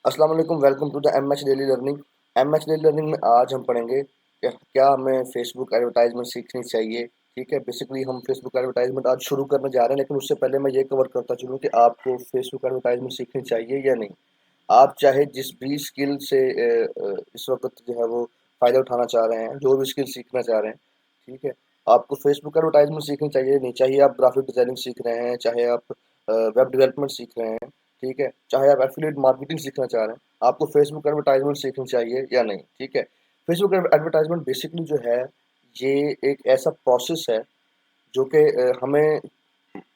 अस्सलाम वालेकुम, welcome to the M H daily learning. M H daily learning में आज हम पढ़ेंगे कि क्या हमें फेसबुक एडवर्टाइजमेंट सीखनी चाहिए। ठीक है, बेसिकली हम फेसबुक एडवर्टाइजमेंट आज शुरू करने जा रहे हैं, लेकिन उससे पहले मैं ये कवर करता चलूँ कि आपको फेसबुक एडवर्टाइजमेंट सीखनी चाहिए या नहीं। आप चाहे जिस भी स्किल से इस वक्त जो है वो फ़ायदा उठाना चाह रहे हैं, जो भी स्किल सीखना चाह रहे हैं, ठीक है, आपको फेसबुक एडवर्टाइजमेंट सीखनी चाहिए नहीं चाहिए। आप ग्राफिक डिज़ाइनिंग सीख रहे हैं, चाहे आप वेब डेवलपमेंट सीख रहे हैं, ठीक है, चाहे आप एफिलिएट मार्केटिंग सीखना चाह रहे हैं, आपको फेसबुक एडवर्टाइजमेंट सीखनी चाहिए या नहीं। ठीक है, फेसबुक एडवर्टाइजमेंट बेसिकली जो है, ये एक ऐसा प्रोसेस है जो कि हमें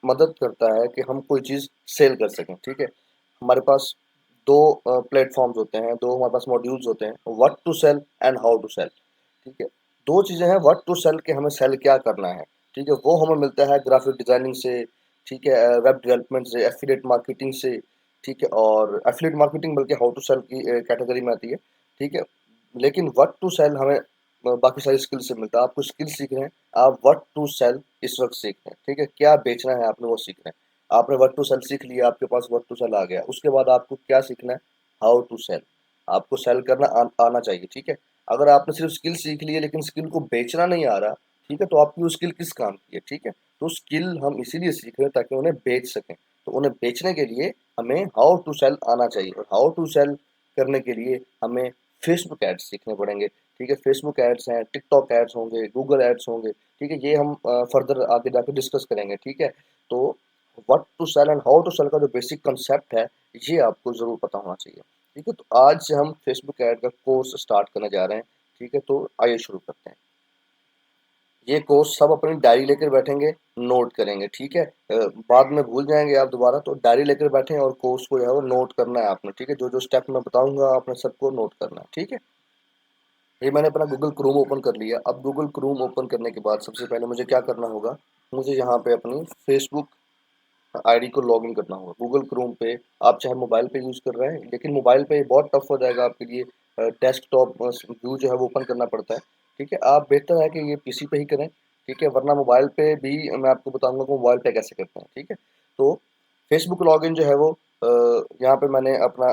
मदद करता है कि हम कोई चीज़ सेल कर सकें। ठीक है, हमारे पास दो प्लेटफॉर्म्स होते हैं, दो हमारे पास मॉड्यूल्स होते हैं, what to sell and how to sell. ठीक है, दो चीज़ें हैं, व्हाट टू सेल के हमें सेल क्या करना है। ठीक है, वो हमें मिलता है ग्राफिक डिजाइनिंग से, ठीक है, वेब डेवलपमेंट से, एफिलिएट मार्केटिंग से। ठीक है, और एफिलिएट मार्केटिंग बल्कि हाउ टू सेल की कैटेगरी में आती है। ठीक है, लेकिन व्हाट टू सेल हमें बाकी सारी स्किल से मिलता है। आप कुछ स्किल सीख रहे हैं, आप व्हाट टू सेल इस वक्त सीख रहे हैं। ठीक है, क्या बेचना है आपने वो सीख रहे हैं। आपने व्हाट टू सेल सीख लिया, आपके पास व्हाट टू सेल आ गया, उसके बाद आपको क्या सीखना है, हाउ टू सेल। आपको सेल करना आना चाहिए। ठीक है, अगर आपने सिर्फ स्किल सीख ली है लेकिन स्किल को बेचना नहीं आ रहा, ठीक है, तो आपकी वो स्किल किस काम की है। ठीक है, तो स्किल हम इसीलिए सीख रहे हैं ताकि उन्हें बेच सकें। तो उन्हें बेचने के लिए हमें हाउ टू सेल आना चाहिए, और हाउ टू सेल करने के लिए हमें फेसबुक एड्स सीखने पड़ेंगे। ठीक है, फेसबुक एड्स हैं, टिकटॉक एड्स होंगे, गूगल एड्स होंगे। ठीक है, ये हम फर्दर आगे जाकर डिस्कस करेंगे। ठीक है, तो what to sell and how to sell का जो बेसिक कंसेप्ट है, ये आपको ज़रूर पता होना चाहिए। ठीक है, तो आज से हम फेसबुक ऐड का कोर्स स्टार्ट करने जा रहे हैं। ठीक है, तो आइए शुरू करते हैं। ये कोर्स सब अपनी डायरी लेकर बैठेंगे, नोट करेंगे। ठीक है, बाद में भूल जाएंगे आप दोबारा, तो डायरी लेकर बैठें और कोर्स को जो है वो नोट करना है आपने। ठीक है, जो जो स्टेप मैं बताऊंगा आपने सबको नोट करना है। ठीक है, ये मैंने अपना गूगल क्रोम ओपन कर लिया। अब गूगल क्रोम ओपन करने के बाद सबसे पहले मुझे क्या करना होगा, मुझे यहाँ पे अपनी फेसबुक आईडी को लॉगिन करना होगा गूगल क्रोम पे। आप चाहे मोबाइल पे यूज़ कर रहे हैं, लेकिन मोबाइल पे बहुत टफ हो जाएगा आपके लिए, डेस्कटॉप व्यू जो है वो ओपन करना पड़ता है। ठीक है, आप बेहतर है कि ये पीसी पे ही करें। ठीक है, वरना मोबाइल पे भी मैं आपको बताऊंगा कि मोबाइल पे कैसे करते हैं। ठीक है, तो फेसबुक लॉगिन जो है वो यहाँ पे मैंने अपना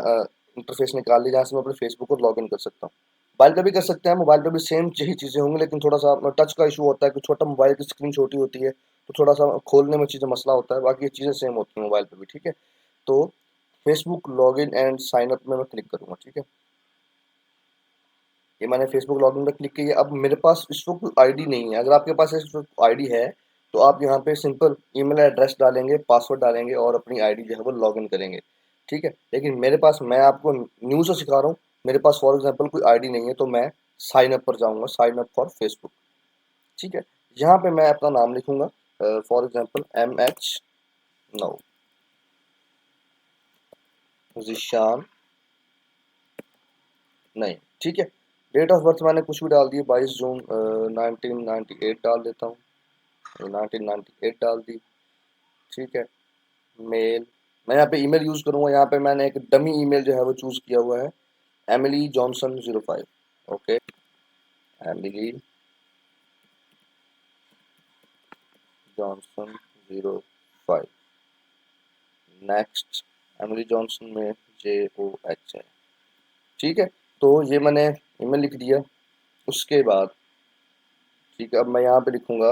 इंटरफेस निकाल लिया, जहाँ से मैं अपने फेसबुक को लॉगिन कर सकता हूँ। मोबाइल पे भी कर सकते हैं, मोबाइल पे भी सेम यही चीज़ें होंगी, लेकिन थोड़ा सा टच का इशू होता है कि छोटा मोबाइल की स्क्रीन छोटी होती है, तो थोड़ा सा खोलने में चीज़ें मसला होता है। बाकी ये चीज़ें सेम होती हैं मोबाइल पे भी। ठीक है, तो Facebook login and sign up में मैं क्लिक करूँगा। ठीक है, ये मैंने फेसबुक लॉगिन पे क्लिक किया। अब मेरे पास इस वक्त कोई आईडी नहीं है। अगर आपके पास इस वक्त आईडी है, तो आप यहाँ पे सिंपल ईमेल एड्रेस डालेंगे, पासवर्ड डालेंगे और अपनी आईडी जो है वो लॉगिन करेंगे। ठीक है, लेकिन मेरे पास, मैं आपको न्यू से सिखा रहा हूँ, मेरे पास फॉर एग्जांपल कोई आईडी नहीं है, तो मैं साइन अप पर जाऊँगा, साइन अप फॉर फेसबुक। ठीक है, यहाँ पे मैं अपना नाम लिखूंगा, फॉर एग्जांपल MH नौ जिशान नहीं। ठीक है, डेट ऑफ बर्थ मैंने कुछ भी डाल दी, 22 जून 1998 डाल देता हूँ, 1998 डाल दी। ठीक है, मेल, मैं यहाँ पे ईमेल यूज़ करूँगा। यहाँ पे मैंने एक डमी ईमेल जो है वो चूज़ किया हुआ है, Emily Johnson 05। Okay, Emily Johnson 05, next, Emily Johnson में JOH है। ठीक है, तो ये मैंने ईमेल लिख दिया। उसके बाद, ठीक है, अब मैं यहाँ पे लिखूंगा,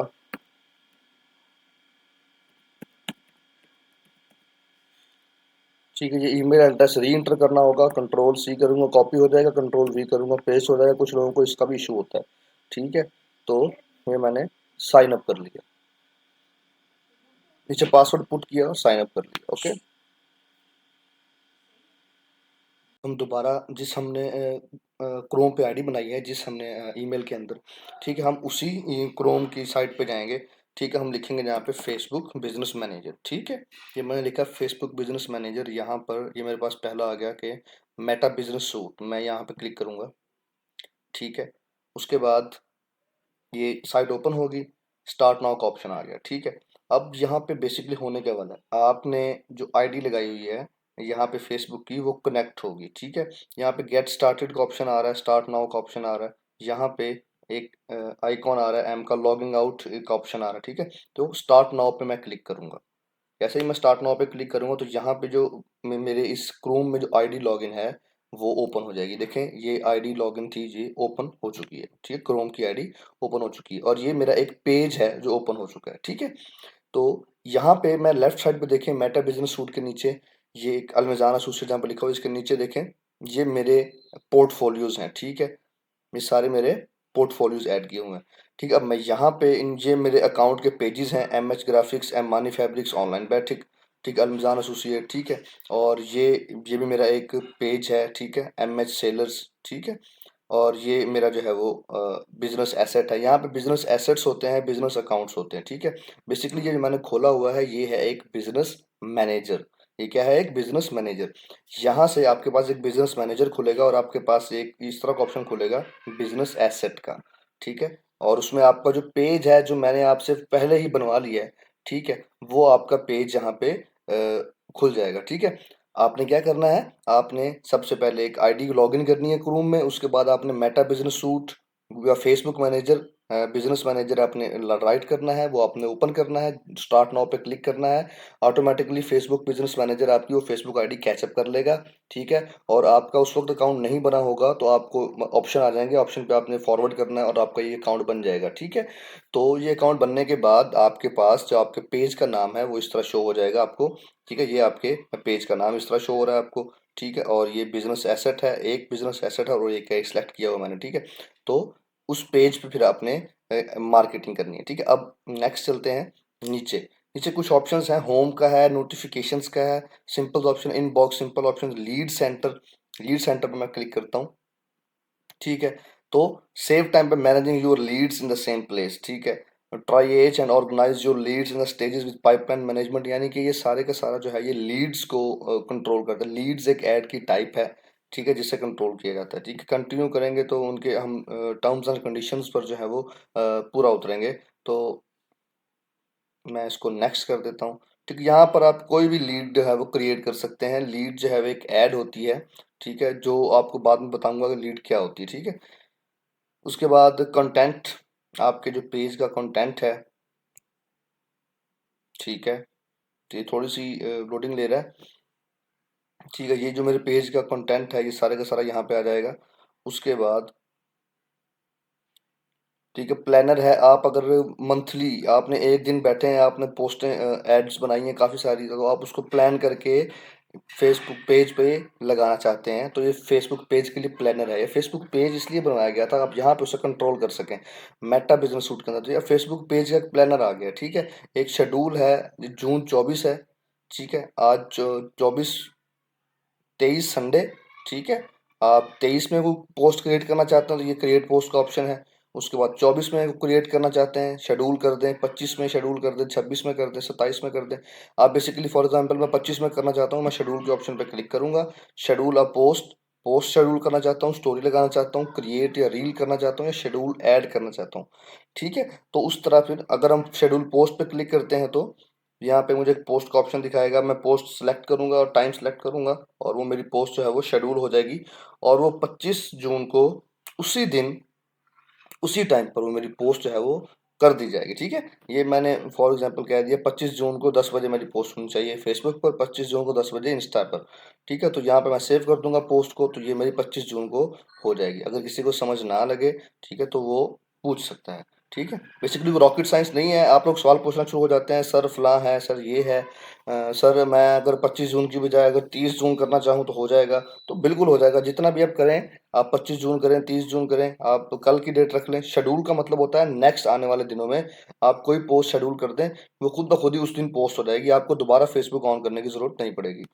ठीक है, ये ईमेल एड्रेस री इंटर करना होगा। कंट्रोल C करूंगा, कॉपी हो जाएगा, कंट्रोल V करूंगा, पेस्ट हो जाएगा। कुछ लोगों को इसका भी इशू होता है। ठीक है, तो ये मैंने साइन अप कर लिया, नीचे पासवर्ड पुट किया और साइन अप कर लिया। ओके, हम दोबारा जिस हमने क्रोम पे आईडी बनाई है, जिस हमने ईमेल के अंदर, ठीक है, हम उसी क्रोम की साइट पे जाएंगे। ठीक है, हम लिखेंगे यहाँ पे फेसबुक बिजनेस मैनेजर। ठीक है, ये मैंने लिखा फेसबुक बिजनेस मैनेजर। यहाँ पर ये मेरे पास पहला आ गया कि मेटा बिजनेस सूट, मैं यहाँ पे क्लिक करूँगा। ठीक है, उसके बाद ये साइट ओपन होगी, स्टार्ट नाउ का ऑप्शन आ गया। ठीक है, अब यहाँ पे बेसिकली होने क्या वाला है, आपने जो आईडी लगाई हुई है यहाँ पे फेसबुक की, वो कनेक्ट होगी। ठीक है, यहाँ पे गेट स्टार्टेड का ऑप्शन आ रहा है, स्टार्ट नाउ का ऑप्शन आ रहा है, यहाँ पे एक आइकॉन आ रहा है एम का, लॉगिंग आउट का ऑप्शन आ रहा है। ठीक है, तो स्टार्ट नाउ पे मैं क्लिक करूंगा। जैसे ही मैं स्टार्ट नाउ पे क्लिक करूंगा, तो यहाँ पे जो मेरे इस क्रोम में जो आईडी लॉगिन है, वो ओपन हो जाएगी। देखें ये आईडी लॉगिन थी, ये ओपन हो चुकी है, ठीक है, क्रोम की आईडी ओपन हो चुकी है और ये मेरा एक पेज है जो ओपन हो चुका है, ठीक है। तो यहाँ पे मैं लेफ्ट साइड पे देखें मेटा बिजनेस सूट के नीचे ये एक अलमेजाना सूट जहाँ पे लिखा हुआ है, इसके नीचे देखें ये मेरे पोर्टफोलियोज हैं, ठीक है, ये सारे मेरे पोर्टफोलियोज ऐड किए हुए हैं, ठीक है। अब मैं यहाँ पे इन ये मेरे अकाउंट के पेजेस हैं, एम एच ग्राफिक्स, एम मानी फैब्रिक्स, ऑनलाइन बैटिक, ठीक है, अलमजान एसोसिएट, ठीक है। और ये भी मेरा एक पेज है, ठीक है, एम एच सेलर्स, ठीक है। और ये मेरा जो है वो बिजनेस एसेट है। यहाँ पे बिजनेस एसेट्स होते हैं, बिजनेस अकाउंट्स होते हैं, ठीक है। बेसिकली ये जो मैंने खोला हुआ है ये है एक बिजनेस मैनेजर। ये क्या है? एक बिजनेस मैनेजर। यहाँ से आपके पास एक बिजनेस मैनेजर खुलेगा और आपके पास एक इस तरह का ऑप्शन खुलेगा बिजनेस एसेट का, ठीक है। और उसमें आपका जो पेज है जो मैंने आपसे पहले ही बनवा लिया है, ठीक है, वो आपका पेज यहाँ पे खुल जाएगा, ठीक है। आपने क्या करना है, आपने सबसे पहले एक आईडी लॉगिन करनी है क्रोम में, उसके बाद आपने मेटा बिजनेस सूट या फेसबुक मैनेजर बिजनेस मैनेजर आपने राइट करना है, वो आपने ओपन करना है, स्टार्ट नाउ पे क्लिक करना है। ऑटोमेटिकली फेसबुक बिजनेस मैनेजर आपकी वो फेसबुक आईडी कैचअप कर लेगा, ठीक है। और आपका उस वक्त अकाउंट नहीं बना होगा तो आपको ऑप्शन आ जाएंगे, ऑप्शन पे आपने फॉरवर्ड करना है और आपका ये अकाउंट बन जाएगा, ठीक है। तो ये अकाउंट बनने के बाद आपके पास जो आपके पेज का नाम है वो इस तरह शो हो जाएगा आपको, ठीक है। ये आपके पेज का नाम इस तरह शो हो रहा है आपको, ठीक है। और ये बिजनेस एसेट है, एक बिजनेस एसेट है और एक सिलेक्ट किया हुआ मैंने, ठीक है। तो उस पेज पे फिर आपने मार्केटिंग करनी है, ठीक है। अब नेक्स्ट चलते हैं नीचे। नीचे कुछ ऑप्शंस हैं, होम का है, नोटिफिकेशंस का है, simple option, inbox simple option, lead centre. Lead centre पे मैं क्लिक करता हूँ, ठीक है। तो सेव टाइम पे managing your leads in the same place, ठीक है। Track and organise your leads in the stages with pipeline management, यानी कि ये सारे का सारा जो है ये लीड्स को कंट्रोल करता है। लीड्स एक ऐड की टाइप है, ठीक है, जिससे कंट्रोल किया जाता है, ठीक है। कंटिन्यू करेंगे तो उनके हम टर्म्स एंड कंडीशंस पर जो है वो पूरा उतरेंगे। तो मैं इसको नेक्स्ट कर देता हूँ, ठीक है। यहाँ पर आप कोई भी लीड जो है वो क्रिएट कर सकते हैं। लीड जो है वो एक ऐड होती है, ठीक है, जो आपको बाद में बताऊंगा कि लीड क्या होती है, ठीक है। उसके बाद कंटेंट, आपके जो पेज का कंटेंट है, ठीक है। तो ये थोड़ी सी लोडिंग ले रहा है, ठीक है। ये जो मेरे पेज का कंटेंट है ये सारे का सारा यहाँ पे आ जाएगा। उसके बाद ठीक है, प्लानर है। आप अगर मंथली आपने एक दिन बैठे हैं, आपने पोस्टें एड्स बनाई हैं काफ़ी सारी, तो आप उसको प्लान करके फेसबुक पेज पे लगाना चाहते हैं तो ये फेसबुक पेज के लिए प्लानर है। ये फेसबुक पेज इसलिए बनवाया गया था आप यहाँ पे उसे कंट्रोल कर सकें मेटा बिजनेस सूट के अंदर। तो ये फेसबुक पेज का एक प्लानर आ गया, ठीक है। एक शेड्यूल है, जून 24 है, ठीक है। आज 24 23 संडे, ठीक है। आप 23 में वो पोस्ट क्रिएट करना चाहते हैं तो ये क्रिएट पोस्ट का ऑप्शन है। उसके बाद 24 में क्रिएट करना चाहते हैं, शेड्यूल कर दें, 25 में शेड्यूल कर दें, 26 में कर दें, 27 में कर दें। आप बेसिकली फॉर एग्जांपल मैं 25 में करना चाहता हूँ, मैं शेड्यूल के ऑप्शन पर क्लिक करूंगा। शेड्यूल अ पोस्ट, पोस्ट शेड्यूल करना चाहता हूँ, स्टोरी लगाना चाहता हूँ, क्रिएट या रील करना चाहता हूँ या शेड्यूल ऐड करना चाहता हूँ, ठीक है। तो उस तरह फिर अगर हम शेड्यूल पोस्ट पे क्लिक करते हैं तो यहाँ पे मुझे एक पोस्ट का ऑप्शन दिखाएगा। मैं पोस्ट सेलेक्ट करूंगा और टाइम सेलेक्ट करूंगा और वो मेरी पोस्ट जो है वो शेड्यूल हो जाएगी और वो 25 जून को उसी दिन उसी टाइम पर वो मेरी पोस्ट जो है वो कर दी जाएगी, ठीक है। ये मैंने फॉर एग्जांपल कह दिया 25 जून को 10 बजे मेरी पोस्ट होनी चाहिए फेसबुक पर, 25 जून को 10 बजे इंस्टा पर, ठीक है। तो यहाँ पे मैं सेव कर दूंगा पोस्ट को, तो ये मेरी 25 जून को हो जाएगी। अगर किसी को समझ ना लगे, ठीक है, तो वो पूछ सकता है, ठीक है। बेसिकली वो रॉकेट साइंस नहीं है। आप लोग सवाल पूछना शुरू हो जाते हैं, सर फलां है, सर ये है, सर मैं अगर 25 जून की बजाय अगर 30 जून करना चाहूँ तो हो जाएगा? तो बिल्कुल हो जाएगा, जितना भी आप करें। आप 25 जून करें, 30 जून करें, आप कल की डेट रख लें। शेड्यूल का मतलब होता है नेक्स्ट आने वाले दिनों में आप कोई पोस्ट शेड्यूल कर दें, वो खुद ब खुद ही उस दिन पोस्ट हो जाएगी, आपको दोबारा फेसबुक ऑन करने की जरूरत नहीं पड़ेगी,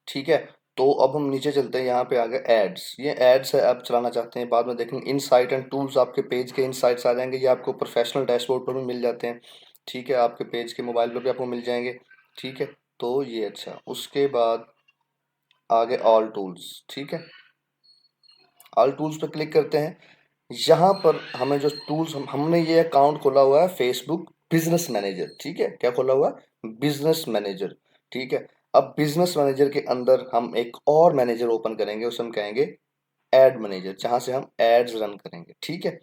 ठीक है। तो अब हम नीचे चलते हैं, यहाँ पे आ गए एड्स। ये एड्स है, आप चलाना चाहते हैं, बाद में देखेंगे इनसाइट एंड टूल्स, आपके पेज के इनसाइट्स आ जाएंगे। ये आपको प्रोफेशनल डैशबोर्ड पर भी मिल जाते हैं, ठीक है, आपके पेज के मोबाइल पर भी आपको मिल जाएंगे, ठीक है। तो ये अच्छा, उसके बाद आगे ऑल टूल्स, ठीक है। ऑल टूल्स पे क्लिक करते हैं। यहाँ पर हमें जो टूल्स हमने ये अकाउंट खोला हुआ है फेसबुक बिजनेस मैनेजर, ठीक है। क्या खोला हुआ है? बिजनेस मैनेजर, ठीक है। अब बिजनेस मैनेजर के अंदर हम एक और मैनेजर ओपन करेंगे, उसे हम कहेंगे एड मैनेजर, जहां से हम एड्स रन करेंगे, ठीक है।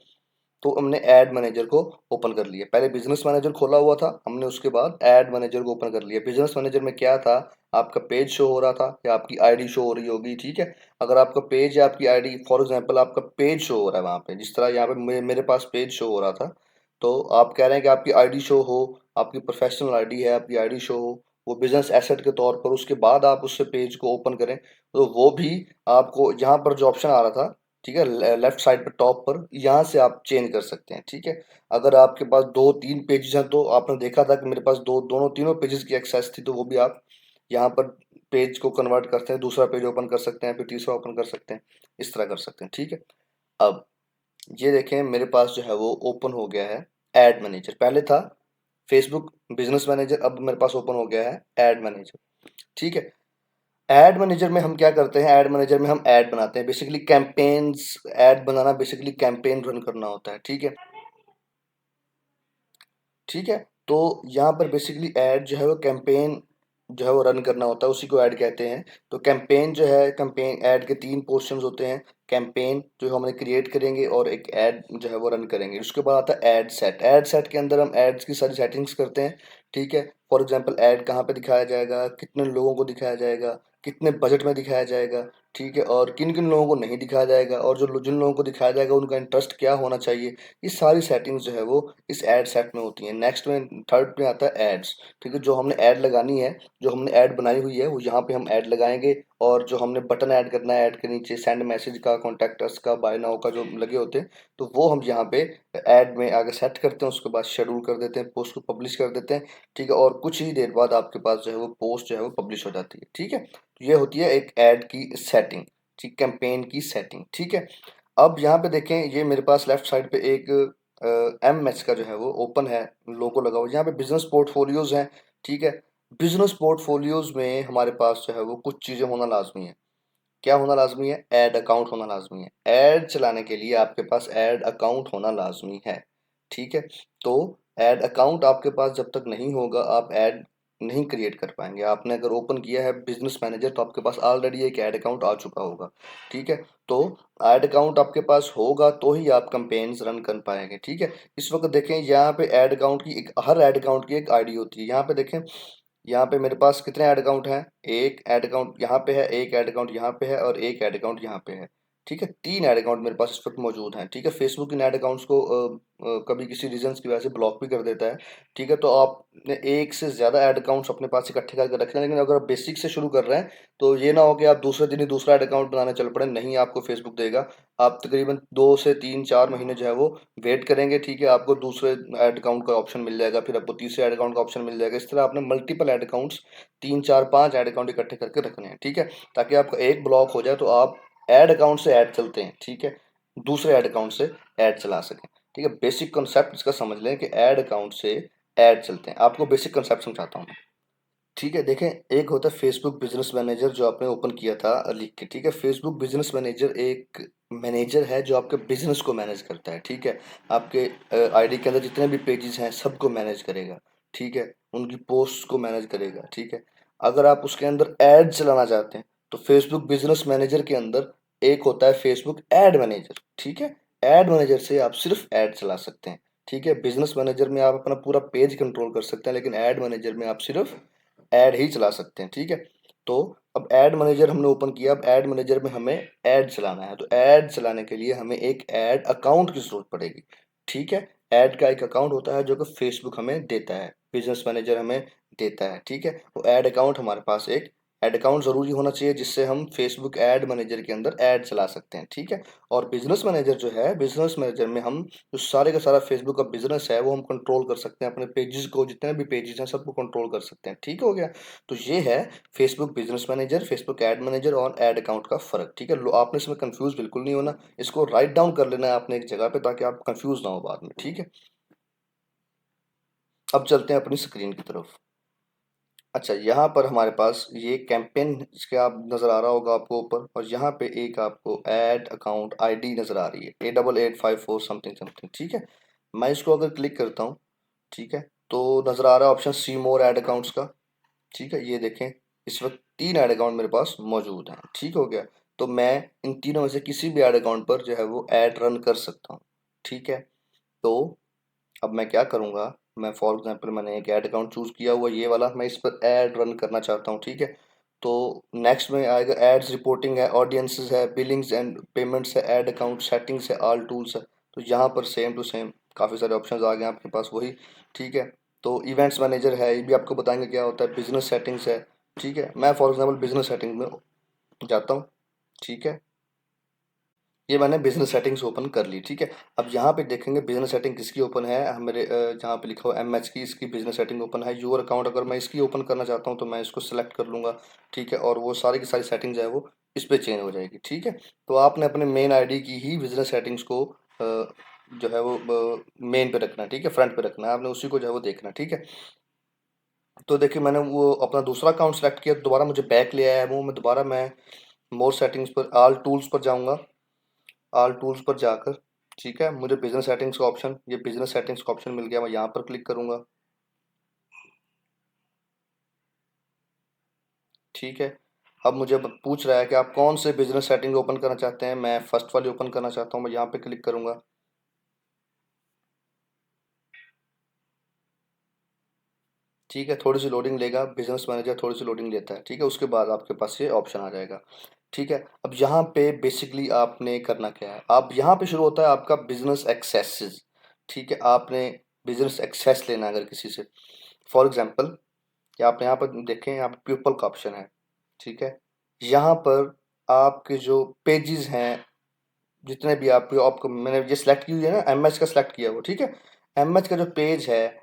तो हमने एड मैनेजर को ओपन कर लिया। पहले बिजनेस मैनेजर खोला हुआ था हमने, उसके बाद एड मैनेजर को ओपन कर लिया। बिजनेस मैनेजर में क्या था, आपका पेज शो हो रहा था या आपकी आईडी शो हो रही होगी, ठीक है। अगर आपका पेज या आपकी आईडी, फॉर एग्जांपल आपका पेज शो हो रहा है वहाँ पे, जिस तरह यहाँ पे मेरे पास पेज शो हो रहा था, तो आप कह रहे हैं कि आपकी आईडी शो हो, आपकी प्रोफेशनल आईडी है, आपकी आईडी शो हो वो बिजनेस एसेट के तौर पर, उसके बाद आप उससे पेज को ओपन करें, तो वो भी आपको यहाँ पर जो ऑप्शन आ रहा था, ठीक है, लेफ्ट साइड पर टॉप पर, यहाँ से आप चेंज कर सकते हैं, ठीक है। अगर आपके पास 2-3 पेजेस हैं, तो आपने देखा था कि मेरे पास दोनों तीनों पेजेस की एक्सेस थी, तो वो भी आप यहाँ पर पेज को कन्वर्ट करते हैं, दूसरा पेज ओपन कर सकते हैं, फिर तीसरा ओपन कर सकते हैं, इस तरह कर सकते हैं, ठीक है। अब ये देखें मेरे पास जो है वो ओपन हो गया है एड मैनेजर। पहले था फेसबुक बिजनेस मैनेजर, अब मेरे पास ओपन हो गया है एड मैनेजर, ठीक है। एड मैनेजर में हम क्या करते हैं, एड मैनेजर में हम एड बनाते हैं, बेसिकली कैंपेन्स, एड बनाना बेसिकली कैंपेन रन करना होता है, ठीक है, ठीक है। तो यहाँ पर बेसिकली ऐड जो है वो कैंपेन जो है वो रन करना होता है, उसी को ऐड कहते हैं। तो कैंपेन जो है, कैंपेन ऐड के 3 पोर्शंस होते हैं। कैंपेन जो हम क्रिएट करेंगे और एक ऐड जो है वो रन करेंगे। उसके बाद आता है ऐड सेट। ऐड सेट के अंदर हम एड्स की सारी सेटिंग्स करते हैं, ठीक है। फॉर एग्जांपल ऐड कहाँ पे दिखाया जाएगा, कितने लोगों को दिखाया जाएगा, कितने बजट में दिखाया जाएगा, ठीक है, और किन किन लोगों को नहीं दिखाया जाएगा, और जो जिन लोगों को दिखाया जाएगा उनका इंटरेस्ट क्या होना चाहिए। ये सारी सेटिंग्स जो है वो इस ऐड सेट में होती हैं। नेक्स्ट में थर्ड में आता है एड्स, ठीक है। जो हमने ऐड लगानी है, जो हमने ऐड बनाई हुई है, वो यहाँ पे हम ऐड लगाएंगे, और जो हमने बटन ऐड करना है, ऐड के नीचे सेंड मैसेज का, कॉन्टैक्ट अस का, बाय नाउ का जो लगे होते हैं, तो वो हम यहाँ पे ऐड में आगे सेट करते हैं। उसके बाद शेड्यूल कर देते हैं, पोस्ट को पब्लिश कर देते हैं, ठीक है। और कुछ ही देर बाद आपके पास जो है वो पोस्ट जो है वो पब्लिश हो जाती है, ठीक है। तो ये होती है एक ऐड की सेटिंग, ठीक, कैंपेन की सेटिंग, ठीक है। अब यहाँ पे देखें, ये मेरे पास लेफ्ट साइड पे एक एम एच का जो है वो ओपन है, लोगो लगा हुआ है। यहाँ पे बिजनेस पोर्टफोलियोज हैं, ठीक है। बिजनेस पोर्टफोलियोज में हमारे पास जो है वो कुछ चीज़ें होना लाजमी है। क्या होना लाजमी है? ऐड अकाउंट होना लाजमी है। ऐड चलाने के लिए आपके पास ऐड अकाउंट होना लाजमी है, ठीक है। तो ऐड अकाउंट आपके पास जब तक नहीं होगा, आप ऐड नहीं क्रिएट कर पाएंगे। आपने अगर ओपन किया है बिजनेस मैनेजर, तो आपके पास ऑलरेडी एक ऐड अकाउंट आ चुका होगा, ठीक है। तो ऐड अकाउंट आपके पास होगा तो ही आप कैंपेन्स रन कर पाएंगे, ठीक है। इस वक्त देखें यहाँ पे ऐड अकाउंट की एक, हर ऐड अकाउंट की एक आईडी होती है। यहाँ पे देखें, यहाँ पे मेरे पास कितने ऐड अकाउंट हैं? एक ऐड अकाउंट यहाँ पे है, एक ऐड अकाउंट यहाँ पे है, और एक ऐड अकाउंट यहाँ पे है, ठीक है। 3 ऐड अकाउंट मेरे पास इस वक्त मौजूद हैं, ठीक है। फेसबुक इन ऐड अकाउंट्स को कभी किसी रीजंस की वजह से ब्लॉक भी कर देता है, ठीक है। तो आपने एक से ज़्यादा ऐड अकाउंट्स अपने पास इकट्ठे करके रखना है। लेकिन अगर आप बेसिक से शुरू कर रहे हैं, तो ये ना हो कि आप दूसरे दिन ही दूसरा ऐड अकाउंट बनाने चल पड़े, नहीं आपको फेसबुक देगा। आप तकरीबन 2 से 3-4 महीने जो है वो वेट करेंगे, ठीक है। आपको दूसरे ऐड अकाउंट का ऑप्शन मिल जाएगा, फिर आपको तीसरे ऐड अकाउंट का ऑप्शन मिल जाएगा। इस तरह आपने multiple add accounts, 3-4-5 add account इकट्ठे करके रखने हैं, ठीक है। ताकि आपका एक ब्लॉक हो जाए तो आप ऐड अकाउंट से ऐड चलते हैं, ठीक है, दूसरे ऐड अकाउंट से ऐड चला सकें, ठीक है। बेसिक कॉन्सेप्ट इसका समझ लें कि ऐड अकाउंट से ऐड चलते हैं। आपको बेसिक कॉन्सेप्ट समझाता हूँ मैं, ठीक है। देखें, एक होता है फेसबुक बिजनेस मैनेजर जो आपने ओपन किया था लिख के, ठीक है। फेसबुक बिजनेस मैनेजर एक मैनेजर है जो आपके बिजनेस को मैनेज करता है, ठीक है। आपके आईडी के अंदर जितने भी पेजेस हैं सबको मैनेज करेगा, ठीक है। उनकी पोस्ट को मैनेज करेगा, ठीक है। अगर आप उसके अंदर ऐड चलाना चाहते हैं, तो फेसबुक बिजनेस मैनेजर के अंदर एक होता है फेसबुक एड मैनेजर, ठीक है। एड मैनेजर से आप सिर्फ ऐड चला सकते हैं, ठीक है। बिजनेस मैनेजर में आप अपना पूरा पेज कंट्रोल कर सकते हैं, लेकिन ऐड मैनेजर में आप सिर्फ ऐड ही चला सकते हैं, ठीक है। तो अब ऐड मैनेजर हमने ओपन किया। अब ऐड मैनेजर में हमें ऐड चलाना है, तो ऐड चलाने के लिए हमें एक ऐड अकाउंट की जरूरत पड़ेगी, ठीक है। ऐड का एक अकाउंट होता है जो कि फेसबुक हमें देता है, बिजनेस मैनेजर हमें देता है, ठीक है। वो ऐड अकाउंट हमारे पास एक ऐड अकाउंट जरूरी होना चाहिए, जिससे हम फेसबुक ऐड मैनेजर के अंदर ऐड चला सकते हैं, ठीक है। और बिजनेस मैनेजर जो है, बिजनेस मैनेजर में हम जो सारे का सारा फेसबुक का बिजनेस है वो हम कंट्रोल कर सकते हैं। अपने पेजेस को, जितने भी पेजेस हैं सबको कंट्रोल कर सकते हैं, ठीक हो गया। तो ये है Facebook business manager, Facebook ad manager और ऐड अकाउंट का फर्क, ठीक है। आपने इसमें कंफ्यूज बिल्कुल नहीं होना, इसको राइट डाउन कर लेना है आपने एक जगह पे, ताकि आप कंफ्यूज ना हो बाद में, ठीक है। अब चलते हैं अपनी स्क्रीन की तरफ। अच्छा, यहाँ पर हमारे पास ये कैंपेन इसके आप नज़र आ रहा होगा आपको ऊपर, और यहाँ पे एक आपको ऐड अकाउंट आईडी नज़र आ रही है, 8854 समथिंग समथिंग, ठीक है। मैं इसको अगर क्लिक करता हूँ, ठीक है, तो नज़र आ रहा है option see more add accounts का, ठीक है। ये देखें, इस वक्त 3 ऐड अकाउंट मेरे पास मौजूद हैं, ठीक हो गया। तो मैं इन तीनों में से किसी भी ऐड अकाउंट पर जो है वो ऐड रन कर सकता हूँ, ठीक है। तो अब मैं क्या करूँगा, मैं फॉर एग्जांपल मैंने एक ऐड अकाउंट चूज़ किया हुआ ये वाला, मैं इस पर ऐड रन करना चाहता हूँ, ठीक है। तो नेक्स्ट में आएगा एड्स, रिपोर्टिंग है, ऑडियंसेस है, बिलिंग्स एंड पेमेंट्स है, ऐड अकाउंट सेटिंग्स है, ऑल टूल्स है। तो यहाँ पर सेम टू सेम काफ़ी सारे ऑप्शंस आ गए आपके पास वही, ठीक है। तो इवेंट्स मैनेजर है, ये भी आपको बताएंगे क्या होता है, बिजनेस सेटिंग्स है, ठीक है। मैं फॉर एग्जाम्पल बिजनेस सेटिंग में जाता हूँ, ठीक है। ये मैंने बिजनेस सेटिंग्स ओपन कर ली, ठीक है। अब यहाँ पे देखेंगे बिजनेस सेटिंग किसकी ओपन है, हम मेरे जहाँ पे लिखा हुआ एमएच की, इसकी बिजनेस सेटिंग ओपन है। यूर अकाउंट अगर मैं इसकी ओपन करना चाहता हूँ तो मैं इसको सिलेक्ट कर लूँगा, ठीक है। और वो सारी की सारी सेटिंग्स है वो इस पे चेंज हो जाएगी, ठीक है। तो आपने अपने मेन आईडी की ही बिजनेस सेटिंग्स को जो है वो मेन पे रखना है, ठीक है, फ्रंट पे रखना है आपने, उसी को जो है वो देखना है, ठीक है। तो देखिए मैंने वो अपना दूसरा अकाउंट सेलेक्ट किया, दोबारा मुझे बैक ले आया है वो, मैं दोबारा मैं मोर सेटिंग्स पर, ऑल टूल्स पर जाऊँगा। ऑल टूल्स पर जाकर, ठीक है, मुझे बिजनेस सेटिंग्स का ऑप्शन, ये बिजनेस सेटिंग्स का ऑप्शन मिल गया, मैं यहाँ पर क्लिक करूँगा, ठीक है। अब मुझे पूछ रहा है कि आप कौन से बिजनेस सेटिंग ओपन करना चाहते हैं, मैं फर्स्ट वाली ओपन करना चाहता हूँ, मैं यहाँ पे क्लिक करूँगा, ठीक है। थोड़ी सी लोडिंग लेगा, बिजनेस मैनेजर थोड़ी सी लोडिंग लेता है, ठीक है। उसके बाद आपके पास ये ऑप्शन आ जाएगा, ठीक है। अब यहाँ पे बेसिकली आपने करना क्या है, आप यहाँ पे शुरू होता है आपका बिजनेस एक्सेसेस, ठीक है। आपने बिजनेस एक्सेस लेना है अगर किसी से, फॉर एग्जाम्पल कि आप यहाँ पर देखें, यहाँ पर पीपल का ऑप्शन है, ठीक है। यहाँ पर आपके जो पेजेस हैं, जितने भी आपको मैंने ये सिलेक्ट की हुई है ना, एमएच का सिलेक्ट किया हुआ, ठीक है। एमएच का जो पेज है,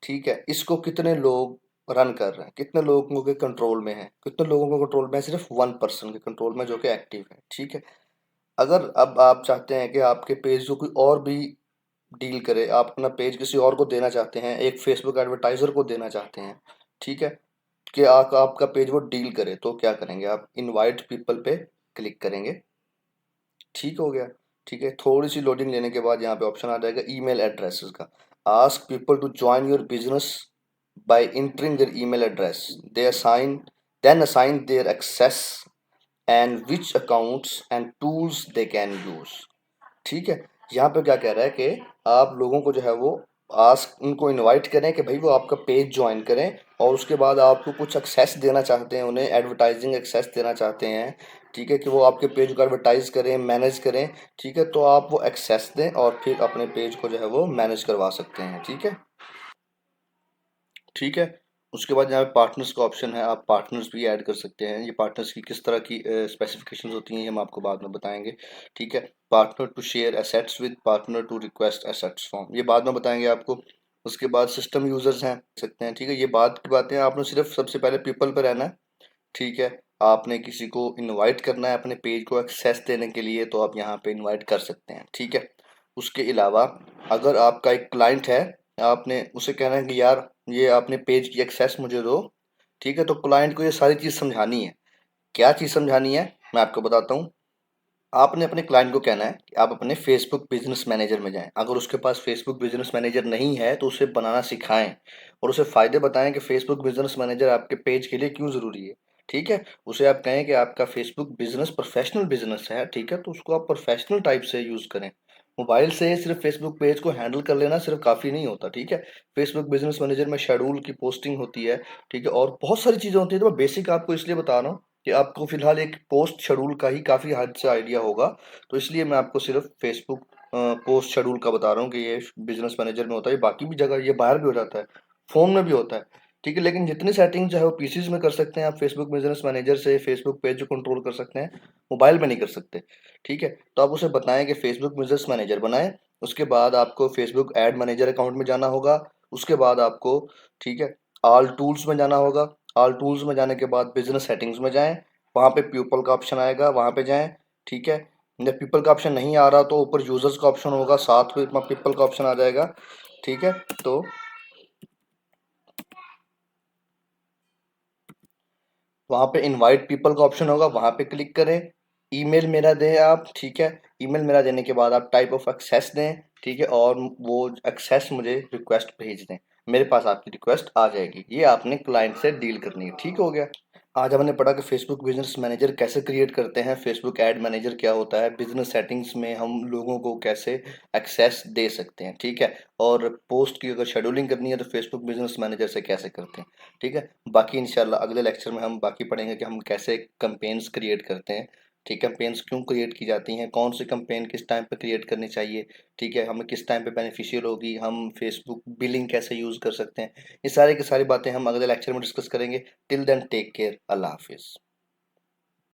ठीक है, इसको कितने लोग रन कर रहे हैं, कितने लोगों के कंट्रोल में है, कितने लोगों के कंट्रोल में है, सिर्फ 1 पर्सन के कंट्रोल में जो कि एक्टिव है, ठीक है। अगर अब आप चाहते हैं कि आपके पेज को कोई और भी डील करे, आप अपना पेज किसी और को देना चाहते हैं, एक फेसबुक एडवर्टाइजर को देना चाहते हैं, ठीक है, कि आपका पेज वो डील करे, तो क्या करेंगे आप, इनवाइट पीपल पे क्लिक करेंगे, ठीक हो गया, ठीक है। थोड़ी सी लोडिंग लेने के बाद यहाँ पे ऑप्शन आ जाएगा ईमेल एड्रेसेस का, ask people to join your business by entering their email address, they assign then assign their access and which accounts and tools they can use, ठीक है। यहाँ पे क्या कह रहा है कि आप लोगों को जो है वो आस्क, उनको इनवाइट करें कि भाई वो आपका पेज ज्वाइन करें, और उसके बाद आपको कुछ एक्सेस देना चाहते हैं, उन्हें एडवर्टाइजिंग एक्सेस देना चाहते हैं, ठीक है, कि वो आपके पेज को एडवर्टाइज करें, मैनेज करें, ठीक है। तो आप वो एक्सेस दें और फिर अपने पेज को जो है वो मैनेज करवा सकते हैं, ठीक है, ठीक है। उसके बाद यहाँ पे पार्टनर्स का ऑप्शन है, आप पार्टनर्स भी ऐड कर सकते हैं। ये पार्टनर्स की किस तरह की स्पेसिफिकेशंस होती हैं ये हम आपको बाद में बताएंगे, ठीक है। Partner to share assets with, partner to request assets form, ये बाद में बताएंगे आपको। उसके बाद सिस्टम यूजर्स हैं सकते हैं, ठीक है। ये बाद की बातें हैं, आपने सिर्फ सबसे पहले पीपल पर रहना है, ठीक है। आपने किसी को इनवाइट करना है अपने पेज को एक्सेस देने के लिए, तो आप यहाँ पे इनवाइट कर सकते हैं, ठीक है। उसके अलावा अगर आपका एक क्लाइंट है, आपने उसे कहना है कि यार ये आपने पेज की एक्सेस मुझे दो, ठीक है। तो क्लाइंट को ये सारी चीज़ समझानी है, क्या चीज़ समझानी है मैं आपको बताता हूँ। आपने अपने क्लाइंट को कहना है कि आप अपने फेसबुक बिजनेस मैनेजर में जाएं, अगर उसके पास फेसबुक बिजनेस मैनेजर नहीं है तो उसे बनाना सिखाएं, और उसे फ़ायदे बताएं कि फेसबुक बिजनेस मैनेजर आपके पेज के लिए क्यों ज़रूरी है, ठीक है। उसे आप कहें कि आपका फेसबुक बिजनेस प्रोफेशनल बिजनेस है, ठीक है, तो उसको आप प्रोफेशनल टाइप से यूज़ करें। मोबाइल से सिर्फ फेसबुक पेज को हैंडल कर लेना सिर्फ काफ़ी नहीं होता, ठीक है। फेसबुक बिजनेस मैनेजर में शेड्यूल की पोस्टिंग होती है, ठीक है, और बहुत सारी चीज़ें होती है। तो मैं बेसिक आपको इसलिए बता रहा हूँ कि आपको फिलहाल एक पोस्ट शेड्यूल का ही काफ़ी हद से आइडिया होगा, तो इसलिए मैं आपको सिर्फ फेसबुक पोस्ट शेड्यूल का बता रहा हूँ कि ये बिजनेस मैनेजर में होता है, ये बाकी भी जगह ये बाहर भी हो जाता है, फ़ोन में भी होता है, ठीक है। लेकिन जितनी सेटिंग चाहे वो पीसीज में कर सकते हैं आप, फेसबुक बिजनेस मैनेजर से फेसबुक पेज को कंट्रोल कर सकते हैं, मोबाइल में नहीं कर सकते, ठीक है। तो आप उसे बताएं कि फेसबुक बिजनेस मैनेजर बनाएं, उसके बाद आपको फेसबुक एड मैनेजर अकाउंट में जाना होगा, उसके बाद आपको, ठीक है, ऑल टूल्स में जाना होगा। ऑल टूल्स में जाने के बाद बिजनेस सेटिंग्स में जाएं, वहाँ पे पीपल का ऑप्शन आएगा, वहाँ पे जाएं, ठीक है। जब पीपल का ऑप्शन नहीं आ रहा तो ऊपर यूजर्स का ऑप्शन होगा, साथ में पीपल का ऑप्शन आ जाएगा, ठीक है। तो वहाँ पे इनवाइट पीपल का ऑप्शन होगा, वहाँ पे क्लिक करें, ईमेल मेरा दें आप, ठीक है। ईमेल मेरा देने के बाद आप टाइप ऑफ एक्सेस दें, ठीक है, और वो एक्सेस मुझे रिक्वेस्ट भेज दें, मेरे पास आपकी रिक्वेस्ट आ जाएगी। ये आपने क्लाइंट से डील करनी है, ठीक हो गया। आज हमने पढ़ा कि फेसबुक बिजनेस मैनेजर कैसे क्रिएट करते हैं, फेसबुक एड मैनेजर क्या होता है, बिजनेस सेटिंग्स में हम लोगों को कैसे एक्सेस दे सकते हैं, ठीक है। और पोस्ट की अगर शेड्यूलिंग करनी है तो फेसबुक बिजनेस मैनेजर से कैसे करते हैं, ठीक है। बाकी इंशाल्लाह अगले लेक्चर में हम बाकी पढ़ेंगे कि हम कैसे कैंपेन्स क्रिएट करते हैं, ठीक है। कैंपेन्स क्यों क्रिएट की जाती हैं, कौन सी कैंपेन किस टाइम पे क्रिएट करनी चाहिए, ठीक है, हमें किस टाइम पे बेनिफिशियल होगी, हम फेसबुक बिलिंग कैसे यूज़ कर सकते हैं। ये सारी की सारी बातें हम अगले लेक्चर में डिस्कस करेंगे। टिल देन टेक केयर, अल्लाह हाफिज़।